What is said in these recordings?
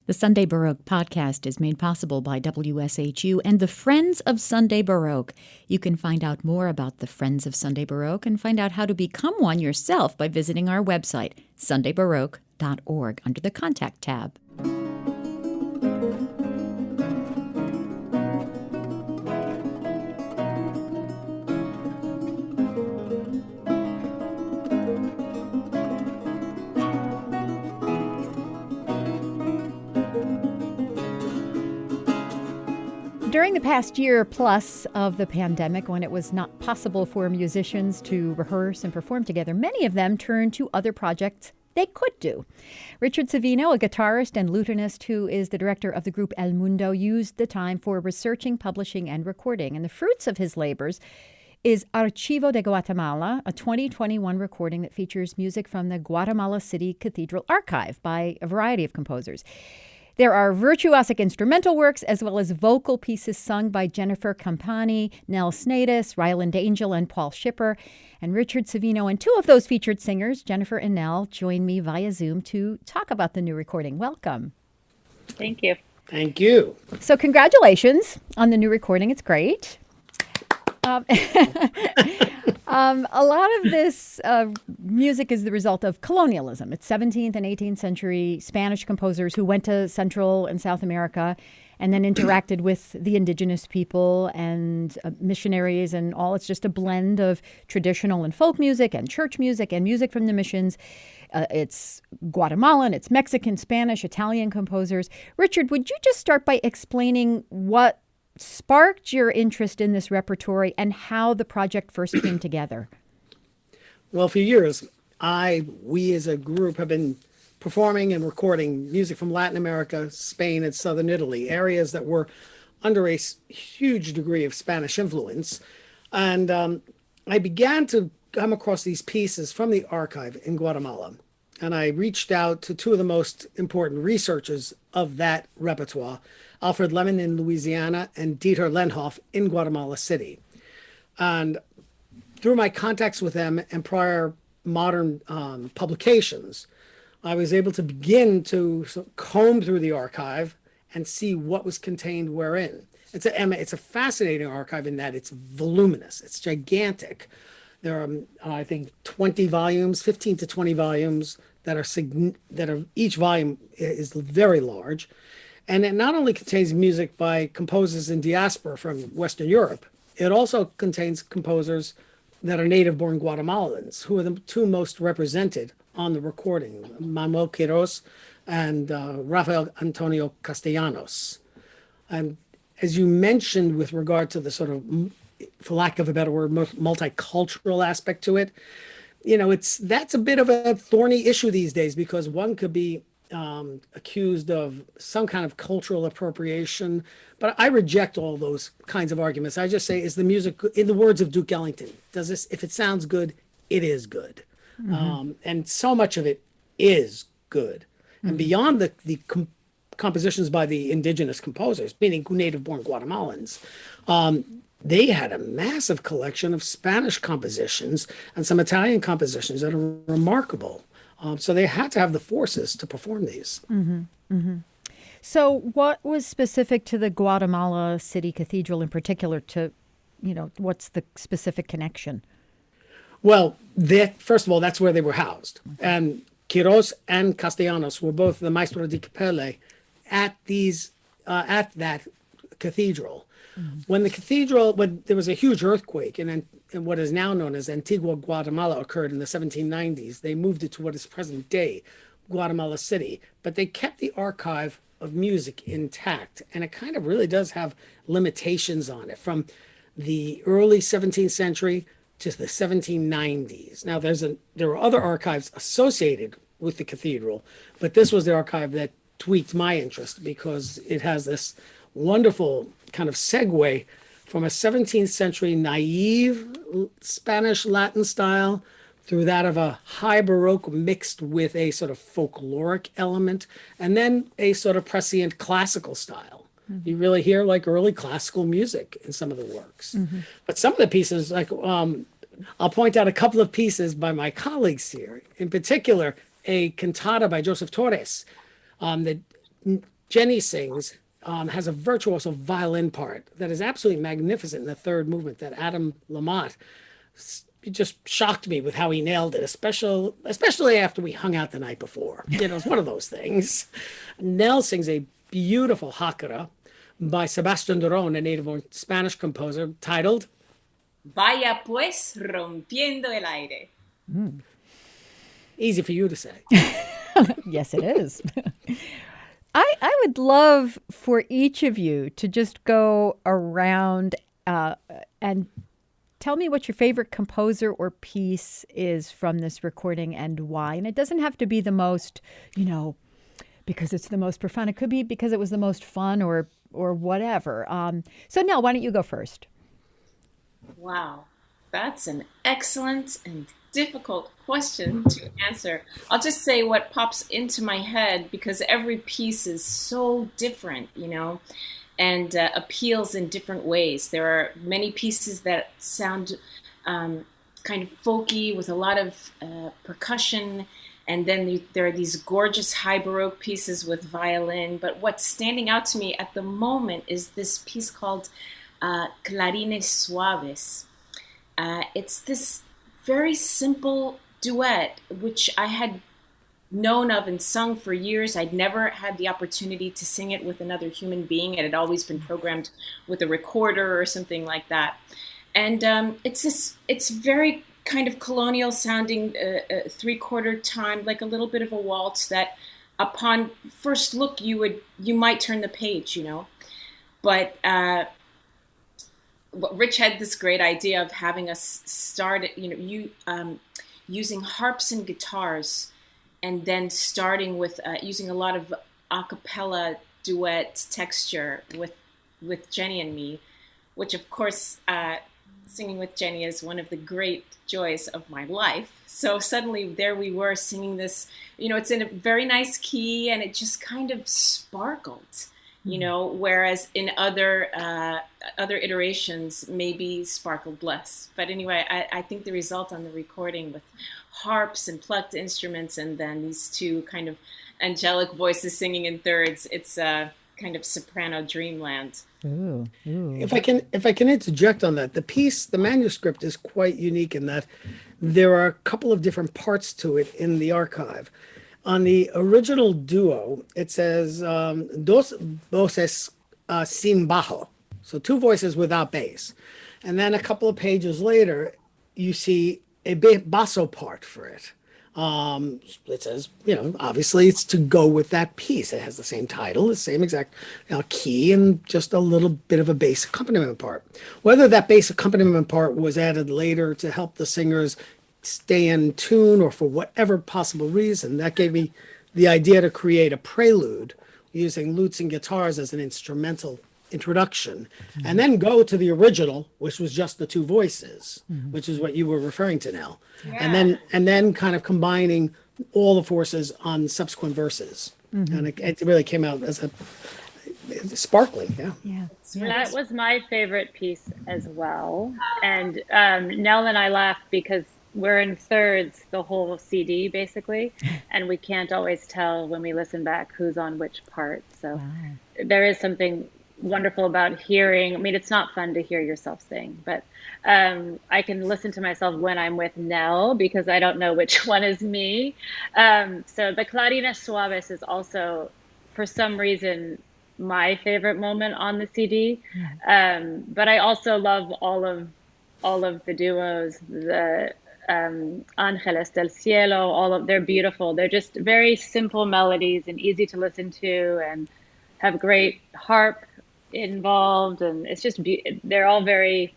The Sunday Baroque podcast is made possible by WSHU and the Friends of Sunday Baroque. You can find out more about the Friends of Sunday Baroque and find out how to become one yourself by visiting our website, sundaybaroque.org, under the Contact tab. During the past year plus of the pandemic, when it was not possible for musicians to rehearse and perform together, many of them turned to other projects they could do. Richard Savino, a guitarist and lutenist who is the director of the group El Mundo, used the time for researching, publishing, and recording. And the fruits of his labors is Archivo de Guatemala, a 2021 recording that features music from the Guatemala City Cathedral archive by a variety of composers. There are virtuosic instrumental works as well as vocal pieces sung by Jennifer Kampani, Nell Snaidas, Ryland Angel, and Paul Schipper. And Richard Savino and two of those featured singers, Jennifer and Nell, join me via Zoom to talk about the new recording. Welcome. Thank you. Thank you. So congratulations on the new recording. It's great. A lot of this music is the result of colonialism. It's 17th and 18th century Spanish composers who went to Central and South America and then interacted with the indigenous people and missionaries and all. It's just a blend of traditional and folk music and church music and music from the missions. It's Guatemalan, it's Mexican, Spanish, Italian composers. Richard, would you just start by explaining what sparked your interest in this repertory and how the project first came together? Well, for years, we as a group have been performing and recording music from Latin America, Spain, and southern Italy, areas that were under a huge degree of Spanish influence. And I began to come across these pieces from the archive in Guatemala. And I reached out to two of the most important researchers of that repertoire, Alfred Lemon in Louisiana and Dieter Lenhoff in Guatemala City. And through my contacts with them and prior modern publications, I was able to begin to comb through the archive and see what was contained wherein. It's a fascinating archive in that it's voluminous, it's gigantic. There are, I think, 20 volumes, 15 to 20 volumes that are each volume is very large. And it not only contains music by composers in diaspora from Western Europe, it also contains composers that are native-born Guatemalans, who are the two most represented on the recording, Manuel Quiros and Rafael Antonio Castellanos. And as you mentioned with regard to the sort of, for lack of a better word, multicultural aspect to it, that's a bit of a thorny issue these days because one could be accused of some kind of cultural appropriation, but I reject all those kinds of arguments. I just say, is the music, in the words of Duke Ellington, if it sounds good, it is good. Mm-hmm. And so much of it is good. Mm-hmm. And beyond the compositions by the indigenous composers, meaning native-born Guatemalans, they had a massive collection of Spanish compositions and some Italian compositions that are remarkable. So they had to have the forces to perform these. Mm-hmm. Mm-hmm. So what was specific to the Guatemala City Cathedral in particular what's the specific connection? Well, first of all, that's where they were housed. And Quiros and Castellanos were both the maestro di capelle at that cathedral. Mm-hmm. When there was a huge earthquake in what is now known as Antigua Guatemala occurred in the 1790s, they moved it to what is present day Guatemala City, but they kept the archive of music intact, and it kind of really does have limitations on it from the early 17th century to the 1790s. Now, there are other archives associated with the cathedral, but this was the archive that tweaked my interest because it has this wonderful kind of segue from a 17th century naive Spanish Latin style through that of a high Baroque mixed with a sort of folkloric element, and then a sort of prescient classical style. Mm-hmm. You really hear like early classical music in some of the works. Mm-hmm. But some of the pieces, like I'll point out a couple of pieces by my colleagues here, in particular, a cantata by Joseph Torres that Jenny sings has a virtuoso violin part that is absolutely magnificent in the third movement that Adam Lamont just shocked me with how he nailed it, especially after we hung out the night before. It's one of those things. Nell sings a beautiful Hakara by Sebastian Duron, a native Spanish composer, titled Vaya pues rompiendo el aire. Easy for you to say. Yes, it is. I would love for each of you to just go around and tell me what your favorite composer or piece is from this recording and why. And it doesn't have to be the most, because it's the most profound. It could be because it was the most fun or whatever. So Nell, why don't you go first? Wow, that's an excellent and difficult question to answer. I'll just say what pops into my head because every piece is so different, and appeals in different ways. There are many pieces that sound kind of folky with a lot of percussion, and then there are these gorgeous high Baroque pieces with violin. But what's standing out to me at the moment is this piece called Clarines Suaves. It's this very simple duet, which I had known of and sung for years. I'd never had the opportunity to sing it with another human being. It had always been programmed with a recorder or something like that. And it's very kind of colonial sounding, 3/4 time, like a little bit of a waltz that upon first look you might turn the page, But Rich had this great idea of having us start, using harps and guitars, and then starting with using a lot of a cappella duet texture with Jenny and me, which of course singing with Jenny is one of the great joys of my life. So suddenly there we were singing this, it's in a very nice key and it just kind of sparkled. Whereas in other iterations maybe sparkled less. But anyway, I think the result on the recording with harps and plucked instruments and then these two kind of angelic voices singing in thirds, it's a kind of soprano dreamland. Ooh. If I can interject on that, the manuscript is quite unique in that there are a couple of different parts to it in the archive. On the original duo, it says dos voces sin bajo, so two voices without bass. And then a couple of pages later, you see a basso part for it. It says, obviously it's to go with that piece. It has the same title, the same exact key, and just a little bit of a bass accompaniment part. Whether that bass accompaniment part was added later to help the singers stay in tune or for whatever possible reason, that gave me the idea to create a prelude using lutes and guitars as an instrumental introduction, and then go to the original, which was just the two voices, which is what you were referring to now. Yeah. And then kind of combining all the forces on subsequent verses. And it really came out as a sparkling. Yeah. That was my favorite piece as well. And Nell and I laughed because we're in thirds the whole CD basically, and we can't always tell when we listen back who's on which part. So there is something wonderful about hearing. I mean, it's not fun to hear yourself sing, but I can listen to myself when I'm with Nell because I don't know which one is me. So the Clarines Suaves is also, for some reason, my favorite moment on the CD. But I also love all of the duos, the Ángeles del Cielo, they're beautiful. They're just very simple melodies and easy to listen to and have great harp involved, and it's just they're all very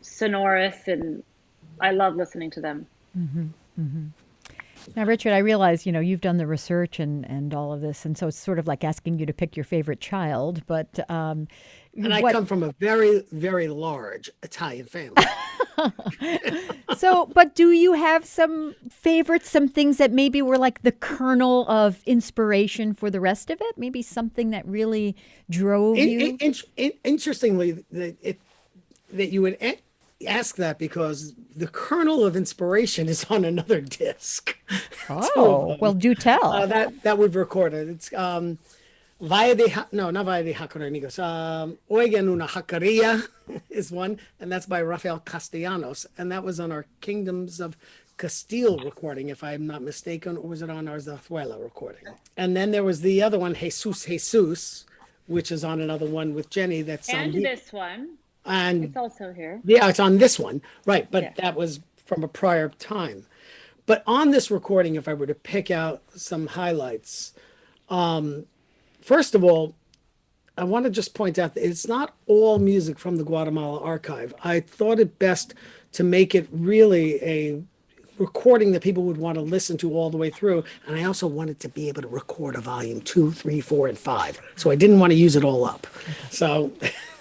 sonorous, and I love listening to them. Now, Richard, I realize you've done the research and all of this, and so it's sort of like asking you to pick your favorite child. But and I come from a very, very large Italian family. So, but do you have some favorites, some things that maybe were like the kernel of inspiration for the rest of it? Maybe something that really drove you? Interestingly, that you would ask that because the kernel of inspiration is on another disc. Two of Oh, well, them do tell. that we've recorded. It's Valle de no, not Valle de Jacorenigos. Oigan una Jacaria is one, and that's by Rafael Castellanos, and that was on our Kingdoms of Castile recording, if I'm not mistaken, or was it on our Zarzuela recording? And then there was the other one, Jesus Jesus, which is on another one with Jenny. That's And this one, and it's also here. yeah, it's on this one, right? But Yeah. that was from a prior time. But on this recording, if I were to pick out some highlights, first of all, I want to just point out that it's not all music from the Guatemala archive. I thought it best to make it really a recording that people would want to listen to all the way through. And I also wanted to be able to record a volume 2, 3, 4, and 5. So I didn't want to use it all up. So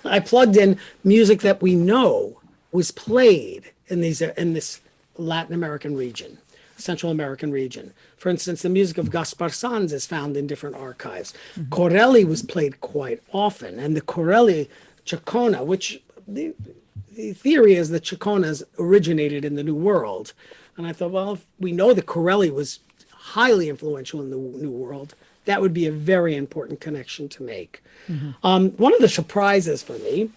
I plugged in music that we know was played in this Latin American region, Central American region. For instance, the music of Gaspar Sanz is found in different archives. Corelli was played quite often, and the Corelli Chacona, which the theory is that Chaconas originated in the New World. And I thought, well, if we know that Corelli was highly influential in the New World, that would be a very important connection to make. One of the surprises for me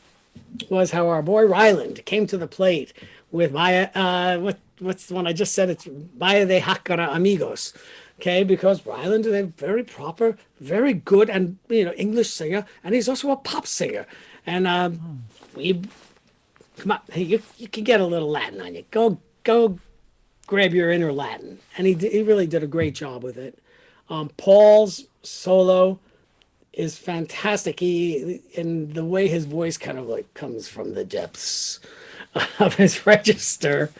was how our boy Ryland came to the plate with what's the one I just said? It's Valle de Jacara Amigos. Okay, because Ryland is a very proper, very good, and English singer, and he's also a pop singer. And we come on, hey, you can get a little Latin on you. Go grab your inner Latin. And he really did a great job with it. Paul's solo is fantastic. And the way his voice kind of like comes from the depths of his register.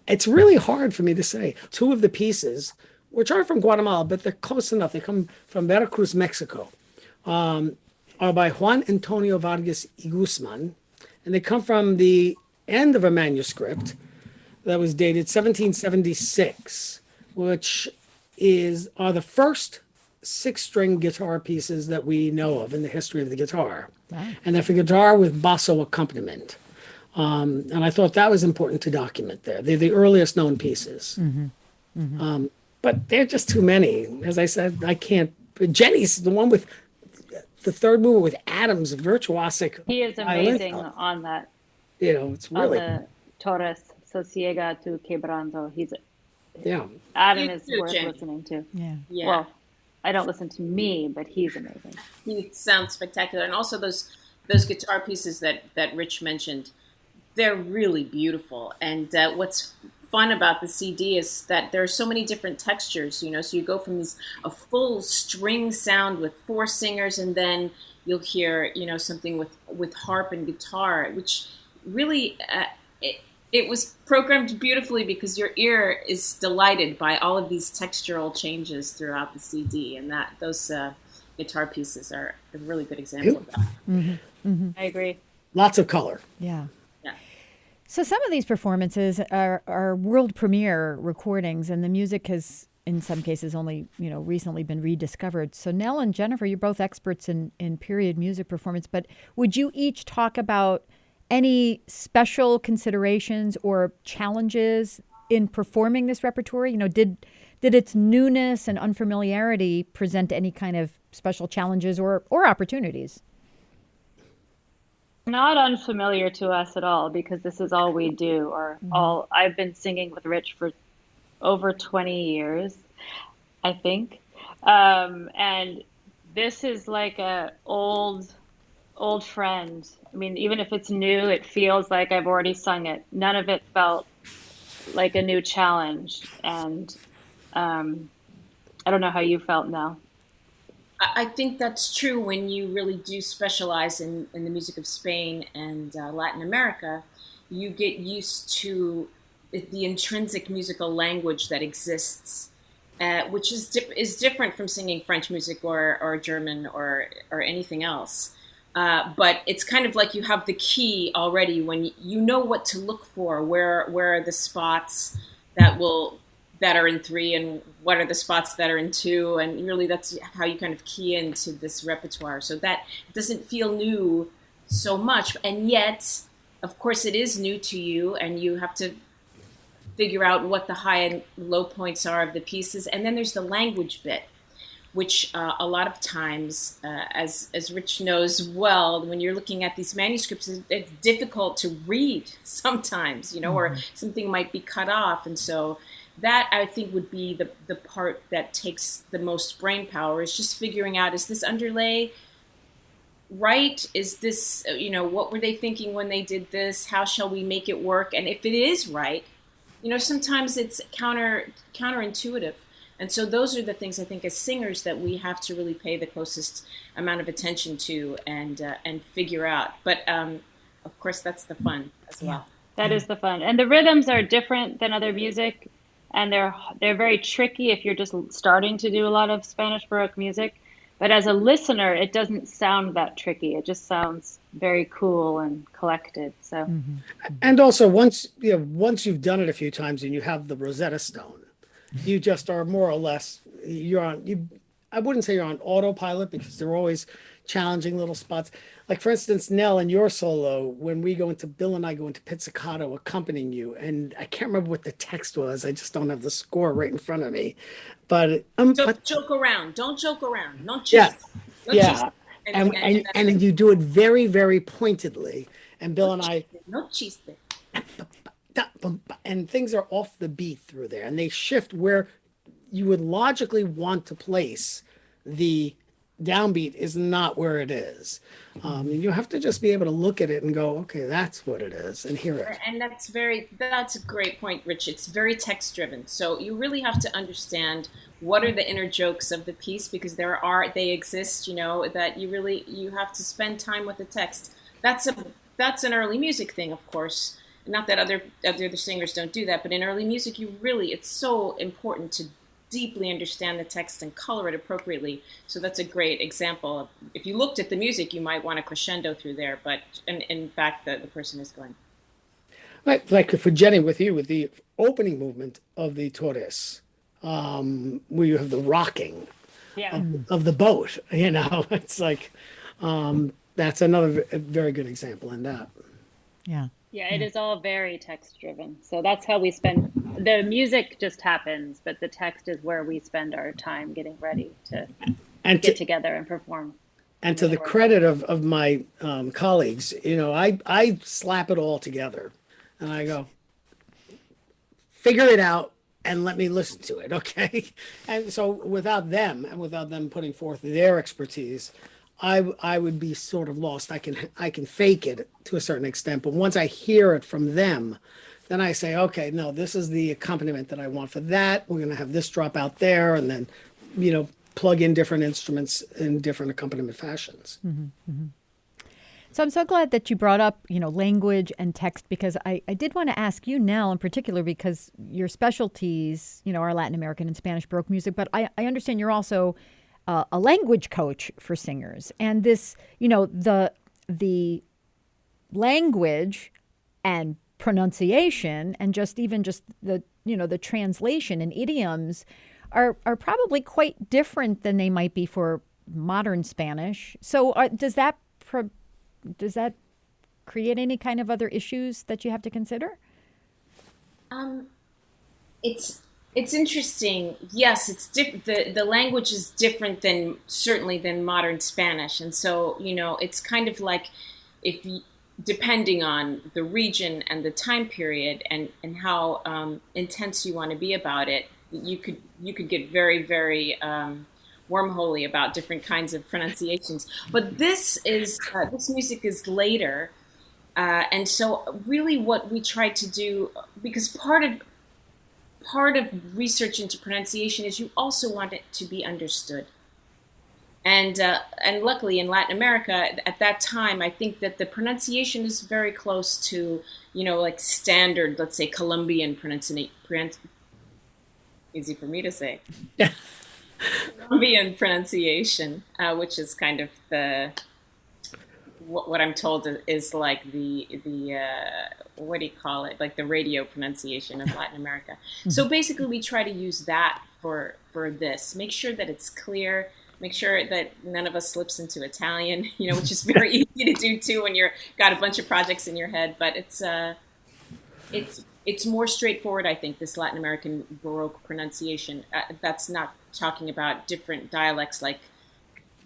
It's really hard for me to say. Two of the pieces, which are from Guatemala, but they're close enough. They come from Veracruz, Mexico, are by Juan Antonio Vargas y Guzman. And they come from the end of a manuscript that was dated 1776, which are the first 6-string guitar pieces that we know of in the history of the guitar. Wow. And they're for guitar with basso accompaniment. And I thought that was important to document there. They're the earliest known pieces. But they're just too many. As I said, I can't. Jenny's the one with the third movement with Adam's virtuosic. He is amazing on that. It's really. On the Torres Sosiega tu Quebrando. Yeah. Adam You is too, worth Jenny. listening to. Yeah. Well, I don't listen to me, but he's amazing. He sounds spectacular. And also those guitar pieces that Rich mentioned, they're really beautiful. And what's fun about the CD is that there are so many different textures, so you go from a full string sound with 4 singers, and then you'll hear, something with harp and guitar, which really, it was programmed beautifully because your ear is delighted by all of these textural changes throughout the CD, and those guitar pieces are a really good example of that. I agree. Lots of color. Yeah. Yeah. So some of these performances are world premiere recordings, and the music has, in some cases, only recently been rediscovered. So Nell and Jennifer, you're both experts in period music performance, but would you each talk about any special considerations or challenges in performing this repertory? Did its newness and unfamiliarity present any kind of special challenges or opportunities? Not unfamiliar to us at all, because this is all we do, or all. I've been singing with Rich for over 20 years, I think. And this is like a old friend. I mean, even if it's new, it feels like I've already sung it. None of it felt like a new challenge. And I don't know how you felt, Nell. I think that's true when you really do specialize in the music of Spain and Latin America. You get used to the intrinsic musical language that exists, which is different from singing French music or German or anything else. But it's kind of like you have the key already when you know what to look for. Where are the spots that are in 3, and what are the spots that are in 2, and really that's how you kind of key into this repertoire. So that doesn't feel new so much, and yet of course, it is new to you, and you have to figure out what the high and low points are of the pieces. And then there's the language bit, which a lot of times, as Rich knows well, when you're looking at these manuscripts, it's difficult to read sometimes, or something might be cut off. And so that, I think, would be the part that takes the most brain power, is just figuring out, is this underlay right? Is this, what were they thinking when they did this? How shall we make it work? And if it is right, sometimes it's counterintuitive. And so those are the things, I think, as singers, that we have to really pay the closest amount of attention to and figure out. But of course, that's the fun as well. That is the fun. And the rhythms are different than other music, and they're very tricky if you're just starting to do a lot of Spanish Baroque music. But as a listener, it doesn't sound that tricky. It just sounds very cool and collected. So, and also once you've done it a few times and you have the Rosetta Stone, you just are more or less, I wouldn't say you're on autopilot, because there are always challenging little spots. Like, for instance, Nell, in your solo, when Bill and I go into pizzicato accompanying you, and I can't remember what the text was. I just don't have the score right in front of me. But joke around. Don't joke around. No cheese. Yeah. No Yeah. Cheese. And you do it very, very pointedly. And Bill and I, no cheese. and things are off the beat through there, and they shift where you would logically want to place the downbeat is not where it is. You have to just be able to look at it and go, okay, that's what it is, and hear it. And that's a great point, Rich. It's very text driven. So you really have to understand what are the inner jokes of the piece, because they exist, that you have to spend time with the text. That's an early music thing, of course. Not that other singers don't do that, but in early music, it's so important to deeply understand the text and color it appropriately. So that's a great example. If you looked at the music, you might want to crescendo through there, but in fact, the person is going. Like for Jenny, with the opening movement of the Torres, where you have the rocking of the boat, it's like, that's another very good example in that. Yeah. Yeah, it is all very text driven. So that's how we spend, the music just happens, but the text is where we spend our time getting ready to get together and perform. And to the credit of my colleagues, I slap it all together and I go, figure it out and let me listen to it, okay? And so without them putting forth their expertise, I would be sort of lost. I can fake it to a certain extent, but once I hear it from them, then I say, okay, no, this is the accompaniment that I want for that. We're going to have this drop out there, and then, plug in different instruments in different accompaniment fashions. So I'm so glad that you brought up, language and text, because I did want to ask you, Nell, in particular, because your specialties, are Latin American and Spanish Baroque music, but I understand you're also a language coach for singers, and this, the language and pronunciation and just the, the translation and idioms are probably quite different than they might be for modern Spanish. So does that create any kind of other issues that you have to consider? It's interesting. Yes, it's different. The language is different than modern Spanish. And so, it's kind of like depending on the region and the time period and how intense you want to be about it, you could get very, very wormholey about different kinds of pronunciations. But this music is later. And so really what we try to do, because part of research into pronunciation is you also want it to be understood. And luckily in Latin America at that time, I think that the pronunciation is very close to, like standard, let's say Colombian pronunciation. Easy for me to say. Yeah. Colombian pronunciation, which is kind of what I'm told is like the what do you call it? Like the radio pronunciation of Latin America. So basically we try to use that for this. Make sure that it's clear, make sure that none of us slips into Italian, which is very easy to do too when you're got a bunch of projects in your head. But it's more straightforward, I think, this Latin American Baroque pronunciation. That's not talking about different dialects like,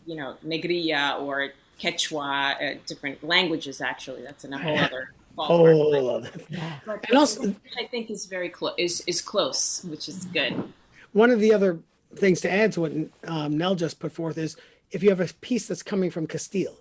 Negrilla or Quechua, different languages, actually. That's in a whole other ballpark. But And also, I think is very is close, which is good. one of the other things to add to what Nell just put forth is if you have a piece that's coming from Castilla,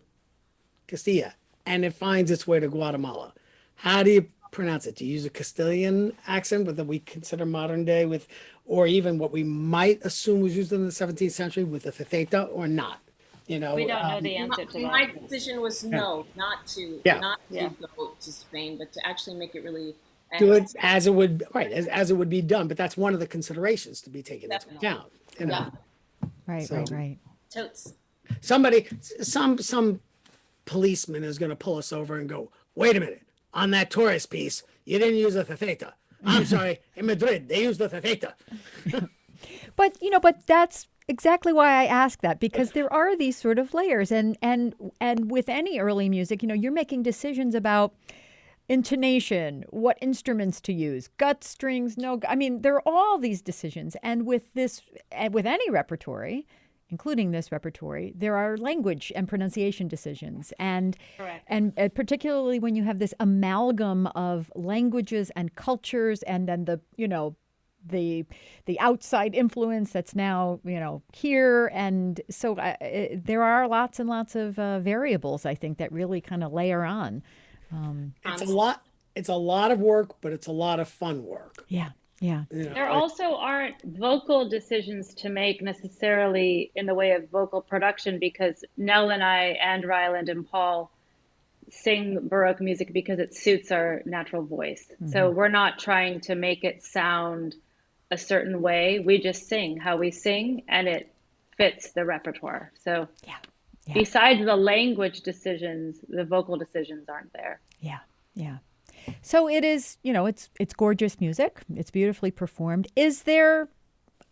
and it finds its way to Guatemala, how do you pronounce it? Do you use a Castilian accent that we consider modern day with, or even what we might assume was used in the 17th century with the theta, or not? We don't know the answer to My that. decision was no, not to go to Spain, but to actually make it really Do it as it would, right, as it would be done. But that's one of the considerations to be taken into Definitely. account. Yeah. Right, So- right. Totes. Some policeman is going to pull us over and go, wait a minute, on that tourist piece, you didn't use a theta. I'm sorry, in Madrid, they used the theta. But that's exactly why I ask that, because there are these sort of layers, and with any early music, you're making decisions about intonation, what instruments to use, gut strings, no. I mean, there are all these decisions, and with any repertory, including this repertory, there are language and pronunciation decisions, and Correct. and particularly when you have this amalgam of languages and cultures, and then the outside influence that's now here, and so there are lots and lots of variables, I think, that really kind of layer on. It's a lot of work, but it's a lot of fun work. Yeah. There also aren't vocal decisions to make necessarily in the way of vocal production, because Nell and I and Ryland and Paul sing Baroque music because it suits our natural voice. So we're not trying to make it sound a certain way. We just sing how we sing, and it fits the repertoire. So Yeah. besides the language decisions, the vocal decisions aren't there. Yeah. So it is, it's gorgeous music. It's beautifully performed. Is there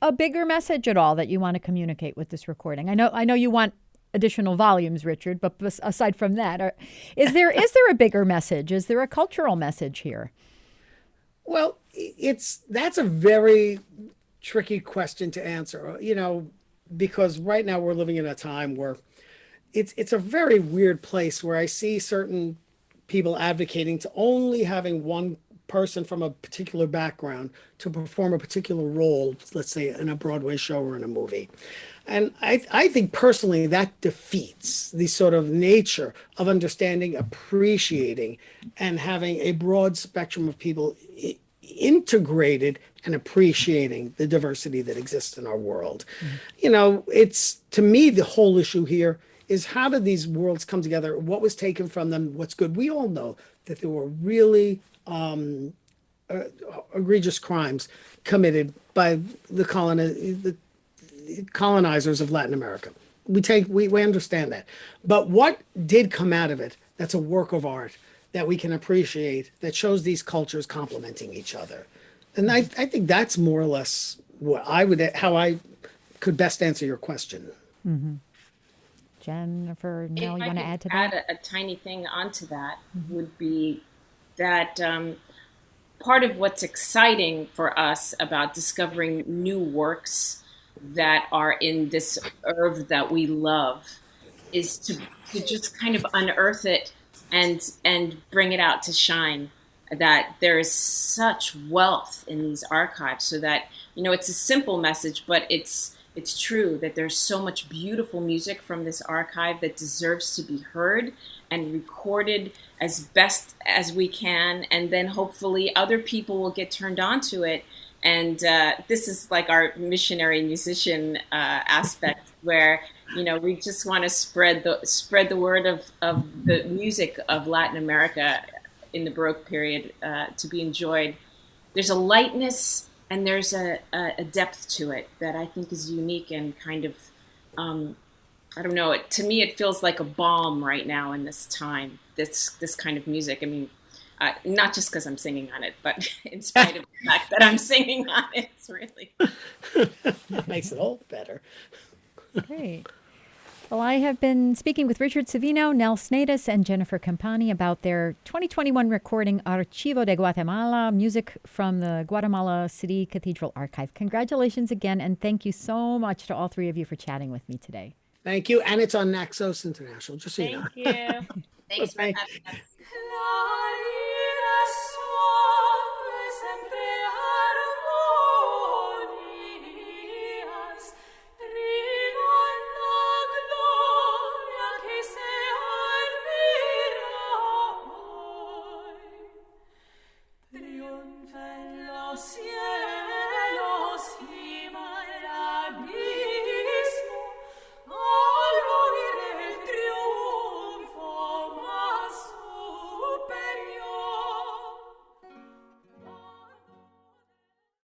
a bigger message at all that you want to communicate with this recording? I know you want additional volumes, Richard, but aside from that, is there a bigger message? Is there a cultural message here? Well, that's a very tricky question to answer, because right now we're living in a time where it's a very weird place where I see certain people advocating to only having one person from a particular background to perform a particular role, let's say in a Broadway show or in a movie. And I think personally that defeats the sort of nature of understanding, appreciating, and having a broad spectrum of people integrated and appreciating the diversity that exists in our world. It's, to me, the whole issue here is how did these worlds come together? What was taken from them? What's good? We all know that there were really egregious crimes committed by the colonizers of Latin America. We understand that. But what did come out of it that's a work of art that we can appreciate, that shows these cultures complementing each other? And I think that's more or less how I could best answer your question. Mm-hmm. Jennifer, Nell, you want to add to that? Add a tiny thing onto that would be that part of what's exciting for us about discovering new works that are in this oeuvre that we love is to just kind of unearth it and bring it out to shine. That there is such wealth in these archives, so that it's a simple message, but it's true that there's so much beautiful music from this archive that deserves to be heard and recorded as best as we can, and then hopefully other people will get turned on to it. And this is like our missionary musician aspect, where we just want to spread the word of the music of Latin America in the Baroque period to be enjoyed. There's a lightness and there's a depth to it that I think is unique and kind of, I don't know, to me it feels like a balm right now in this time, this kind of music. I mean, not just because I'm singing on it, but in spite of the fact that I'm singing on it, it's really... That makes it all better. Great. Well, I have been speaking with Richard Savino, Nell Snaidas, and Jennifer Kampani about their 2021 recording Archivo de Guatemala, music from the Guatemala City Cathedral Archive. Congratulations again, and thank you so much to all three of you for chatting with me today. Thank you. And it's on Naxos International, just so you know. Thank you. Thanks for Thank- having us. Claritas suaves entre